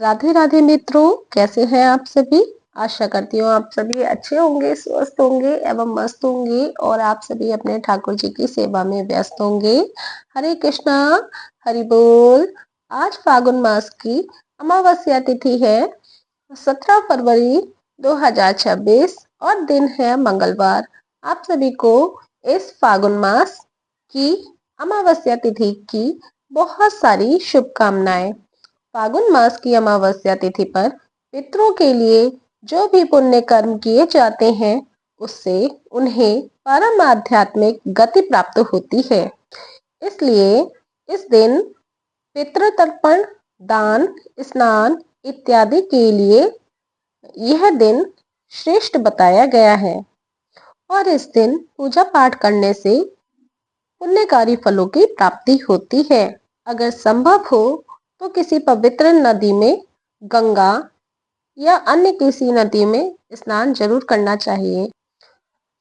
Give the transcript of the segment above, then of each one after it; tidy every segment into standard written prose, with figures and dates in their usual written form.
राधे राधे मित्रों, कैसे हैं आप सभी। आशा करती हूँ आप सभी अच्छे होंगे, स्वस्थ होंगे एवं मस्त होंगे और आप सभी अपने ठाकुर जी की सेवा में व्यस्त होंगे। हरे कृष्णा, हरि बोल। आज फागुन मास की अमावस्या तिथि है 17 फरवरी 2026 और दिन है मंगलवार। आप सभी को इस फागुन मास की अमावस्या तिथि की बहुत सारी शुभकामनाएं। फागुन मास की अमावस्या तिथि पर पितरों के लिए जो भी पुण्य कर्म किए जाते हैं उससे उन्हें परम आध्यात्मिक गति प्राप्त होती है। इसलिए इस दिन पितृ तर्पण, दान, स्नान इत्यादि के लिए यह दिन श्रेष्ठ बताया गया है और इस दिन पूजा पाठ करने से पुण्यकारी फलों की प्राप्ति होती है। अगर संभव हो तो किसी पवित्र नदी में, गंगा या अन्य किसी नदी में स्नान जरूर करना चाहिए।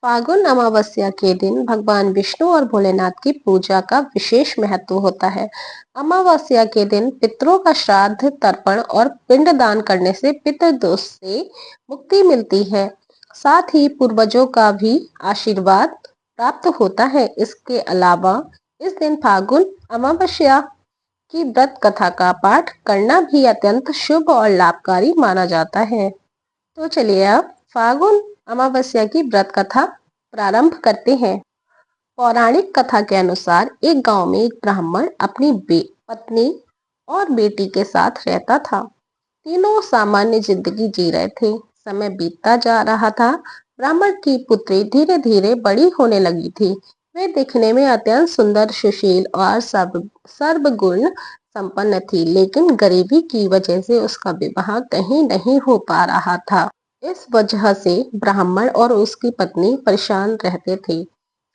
फागुन अमावस्या के दिन भगवान विष्णु और भोलेनाथ की पूजा का विशेष महत्व होता है। अमावस्या के दिन पितरों का श्राद्ध, तर्पण और पिंड दान करने से पितृदोष से मुक्ति मिलती है। साथ ही पूर्वजों का भी आशीर्वाद प्राप्त होता है। इसके अलावा इस दिन फागुन अमावस्या की व्रत कथा का पाठ करना भी अत्यंत शुभ और लाभकारी माना जाता है। तो चलिए अब फागुन अमावस्या की व्रत कथा प्रारंभ करते हैं। पौराणिक कथा के अनुसार एक गांव में एक ब्राह्मण अपनी पत्नी और बेटी के साथ रहता था। तीनों सामान्य जिंदगी जी रहे थे। समय बीतता जा रहा था। ब्राह्मण की पुत्री धीरे धीरे बड़ी होने लगी थी। वे दिखने में अत्यंत सुंदर, सुशील और सर्वगुण संपन्न थी, लेकिन गरीबी की वजह से उसका विवाह कहीं नहीं हो पा रहा था। इस वजह से ब्राह्मण और उसकी पत्नी परेशान रहते थे।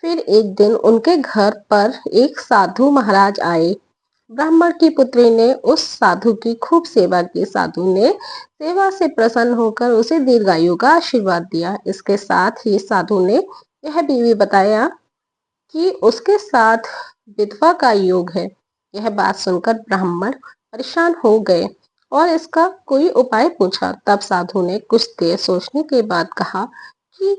फिर एक दिन उनके घर पर एक साधु महाराज आए। ब्राह्मण की पुत्री ने उस साधु की खूब सेवा की। साधु ने सेवा से प्रसन्न होकर उसे दीर्घायु का आशीर्वाद दिया। इसके साथ ही साधु ने यह भी बताया कि उसके साथ विधवा का योग है। यह बात सुनकर ब्राह्मण परेशान हो गए और इसका कोई उपाय पूछा। तब साधु ने कुछ देर सोचने के बाद कहा कि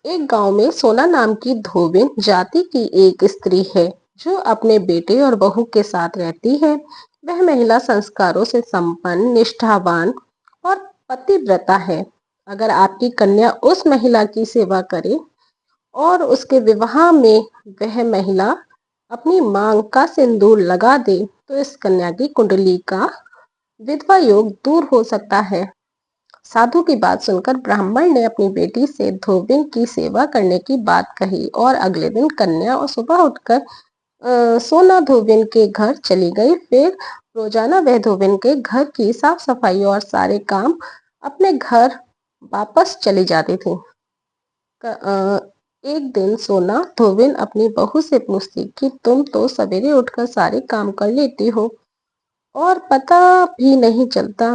एक गांव में सोना नाम की धोबिन जाति की एक स्त्री है जो अपने बेटे और बहू के साथ रहती है। वह महिला संस्कारों से संपन्न, निष्ठावान और पतिव्रता है। अगर आपकी कन्या उस महिला की सेवा करे और उसके विवाह में वह महिला अपनी मांग का सिंदूर लगा दे तो इस कन्या की कुंडली का विधवा योग दूर हो सकता है। साधु की बात सुनकर ब्राह्मण ने अपनी बेटी से धोबिन की सेवा करने की बात कही और अगले दिन कन्या और सुबह उठकर सोना धोबिन के घर चली गई। फिर रोजाना वह धोबिन के घर की साफ सफाई और सारे काम अपने घर वापस चली जाती थी। एक दिन सोना धोबिन अपनी बहू से पूछती कि तुम तो सवेरे उठकर सारे काम कर लेती हो और पता भी नहीं चलता।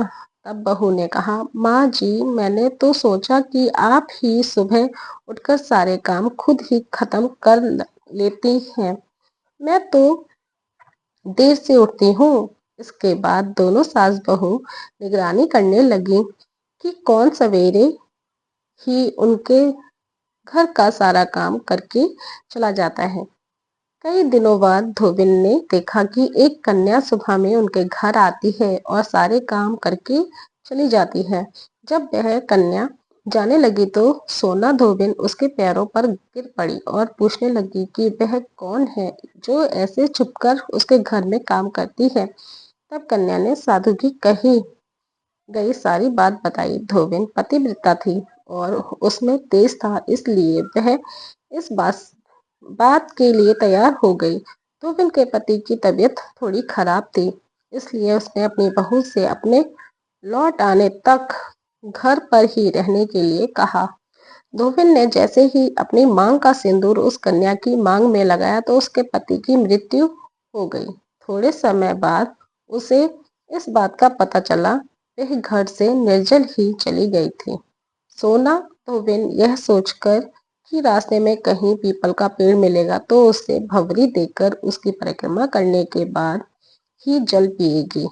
तब बहू ने कहा, माँ जी, मैंने तो सोचा कि आप ही सुबह उठकर सारे काम खुद ही खत्म कर लेती हैं। मैं तो देर से उठती हूँ। इसके बाद दोनों सास बहू निगरानी करने लगी कि कौन सवेरे ही उनके घर का सारा काम करके चला जाता है। कई दिनों बाद धोबिन ने देखा कि एक कन्या सुबह में उनके घर आती है और सारे काम करके चली जाती है। जब वह कन्या जाने लगी तो सोना धोबिन उसके पैरों पर गिर पड़ी और पूछने लगी कि वह कौन है जो ऐसे छुपकर उसके घर में काम करती है। तब कन्या ने साधु की कही गई सारी बात बताई। धोबिन पतिव्रता थी और उसमें तेज था, इसलिए वह इस बात के लिए तैयार हो गई। धोबिन के पति की तबीयत थोड़ी खराब थी, इसलिए उसने अपनी बहू से अपने लौट आने तक घर पर ही रहने के लिए कहा। धोबिन ने जैसे ही अपनी मांग का सिंदूर उस कन्या की मांग में लगाया तो उसके पति की मृत्यु हो गई। थोड़े समय बाद उसे इस बात का पता चला। वह घर से निर्जल ही चली गई थी। सोना धोबिन यह सोचकर कि रास्ते में कहीं पीपल का पेड़ मिलेगा तो उससे भवरी देकर उसकी परिक्रमा करने के बाद ही जल पिएगी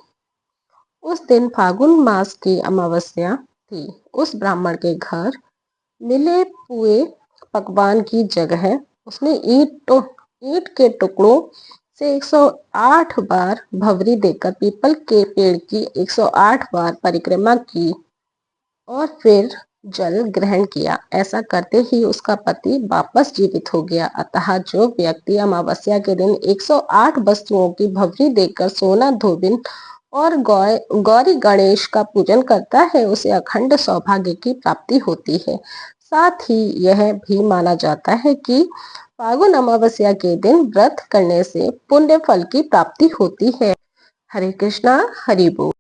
उस दिन फागुन मास की अमावस्या थी। उस ब्राह्मण के घर मिले पुए पकवान की जगह उसने ईंट के टुकड़ों से 108 बार भवरी देकर पीपल के पेड़ की 108 बार परिक्रमा की और फिर जल ग्रहण किया। ऐसा करते ही उसका पति वापस जीवित हो गया। अतः जो व्यक्ति अमावस्या के दिन 108 वस्तुओं की भवरी देकर सोना धोबिन और गौरी गणेश का पूजन करता है उसे अखंड सौभाग्य की प्राप्ति होती है। साथ ही यह भी माना जाता है कि फागुन अमावस्या के दिन व्रत करने से पुण्य फल की प्राप्ति होती है। हरे कृष्णा, हरि बोल।